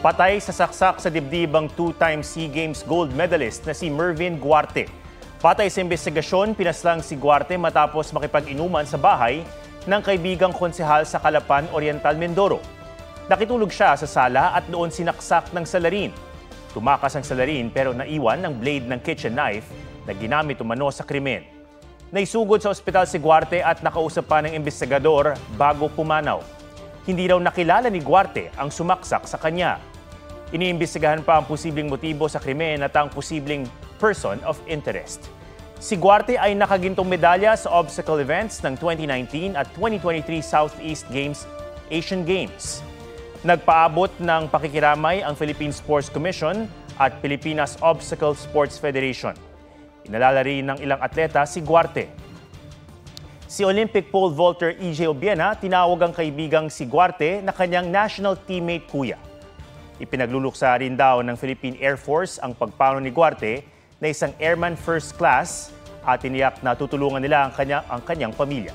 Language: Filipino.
Patay sa saksak sa dibdib ang two-time SEA Games gold medalist na si Mervin Guarte. Patay sa investigasyon, pinaslang si Guarte matapos makipag-inuman sa bahay ng kaibigang konsehal sa Calapan Oriental, Mindoro. Nakitulog siya sa sala at doon sinaksak ng salarin. Tumakas ang salarin pero naiwan ng blade ng kitchen knife na ginamit umano sa krimen. Naisugod sa ospital si Guarte at nakausap pa ng investigador bago pumanaw. Hindi raw nakilala ni Guarte ang sumaksak sa kanya. Iniimbestigahan pa ang posibleng motibo sa krimen at ang posibleng person of interest. Si Guarte ay nakagintong medalya sa obstacle events ng 2019 at 2023 Southeast Games Asian Games. Nagpaabot ng pakikiramay ang Philippine Sports Commission at Pilipinas Obstacle Sports Federation. Inalala rin ng ilang atleta si Guarte. Si Olympic pole vaulter EJ Obiena tinawag ang kaibigang si Guarte na kanyang national teammate kuya. Ipinagluluksa rin daw ng Philippine Air Force ang pagpano ni Guarte na isang airman first class at tiniyak na tutulungan nila ang kanyang pamilya.